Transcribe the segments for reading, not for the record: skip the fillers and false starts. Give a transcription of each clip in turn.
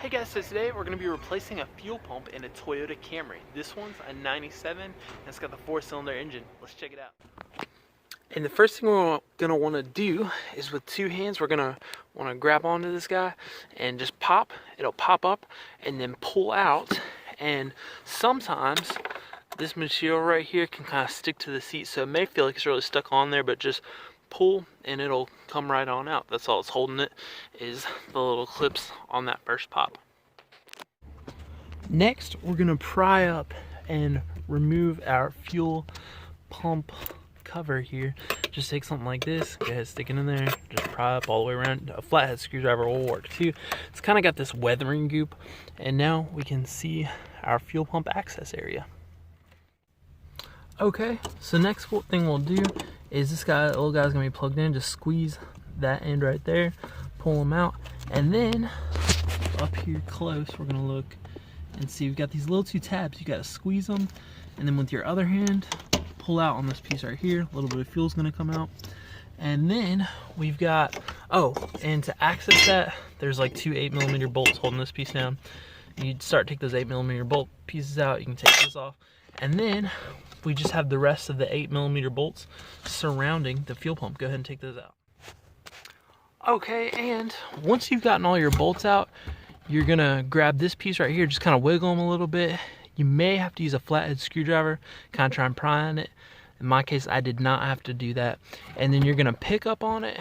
Hey guys, so today we're going to be replacing a fuel pump in a Toyota Camry. This one's a 97 and it's got the 4-cylinder engine. Let's check it out. And the first thing we're going to want to do is with two hands, we're going to want to grab onto this guy and just pop. It'll pop up and then pull out. And sometimes this material right here can kind of stick to the seat, so it may feel like it's really stuck on there, but just pull and it'll come right on out. That's all it's holding it, is the little clips on that first pop. Next, we're gonna pry up and remove our fuel pump cover here. Just take something like this, go ahead, stick it in there, just pry up all the way around. A flathead screwdriver will work too. It's kind of got this weathering goop, and now we can see our fuel pump access area. Okay, so next thing we'll do is this guy, the little guy's gonna be plugged in. Just squeeze that end right there, pull him out, and then up here close, we're gonna look and see we've got these little two tabs. You gotta squeeze them, and then with your other hand, pull out on this piece right here. A little bit of fuel's gonna come out, and then we've got, and to access that, there's like two 8mm bolts holding this piece down. You start to take those 8mm bolt pieces out. You can take this off, and then we just have the rest of the 8mm bolts surrounding the fuel pump. Go ahead and take those out. Okay, and once you've gotten all your bolts out, you're gonna grab this piece right here, just kind of wiggle them a little bit. You may have to use a flathead screwdriver, kind of try and pry on it. In my case, I did not have to do that. And then you're gonna pick up on it,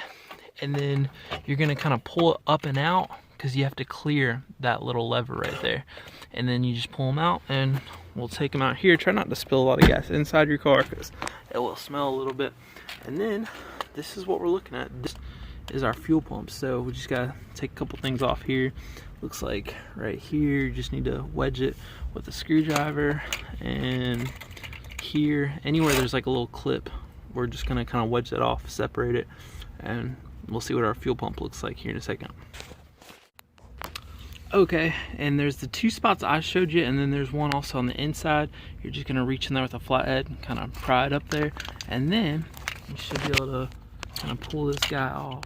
and then you're gonna kind of pull it up and out, because you have to clear that little lever right there. And then you just pull them out, and we'll take them out here. Try not to spill a lot of gas inside your car, because it will smell a little bit. And then this is what we're looking at. This is our fuel pump. So we just gotta take a couple things off here. Looks like right here, you just need to wedge it with a screwdriver, and here, anywhere there's like a little clip, we're just gonna kind of wedge that off, separate it, and we'll see what our fuel pump looks like here in a second. Okay, and there's the two spots I showed you, and then there's one also on the inside. You're just gonna reach in there with a flathead and kind of pry it up there, and then you should be able to kind of pull this guy off.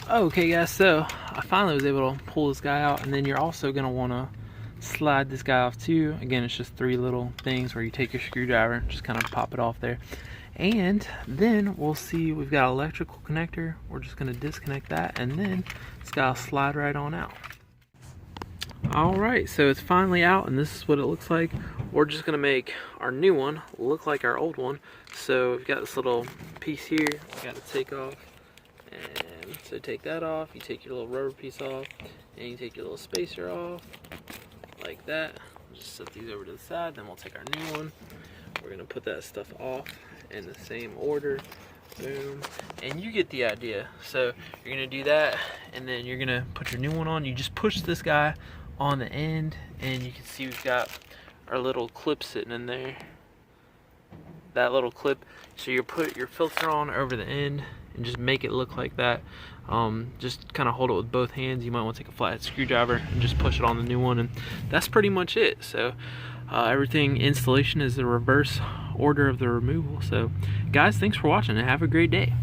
Okay guys, so I finally was able to pull this guy out, and then you're also gonna wanna slide this guy off too. Again, it's just three little things where you take your screwdriver, just kind of pop it off there. And then we'll see we've got an electrical connector. We're just gonna disconnect that, and then this guy will slide right on out. All right, so it's finally out, and this is what it looks like. We're just gonna make our new one look like our old one. So we've got this little piece here we gotta take off. And so take that off, you take your little rubber piece off, and you take your little spacer off, like that. Just set these over to the side, then we'll take our new one. We're gonna put that stuff off in the same order. Boom, and you get the idea. So you're gonna do that, and then you're gonna put your new one on. You just push this guy on the end, and you can see we've got our little clip sitting in there. That little clip. So you put your filter on over the end and just make it look like that. Just kind of hold it with both hands. You might want to take a flathead screwdriver and just push it on the new one, and that's pretty much it. So everything installation is the reverse order of the removal. So guys, thanks for watching and have a great day.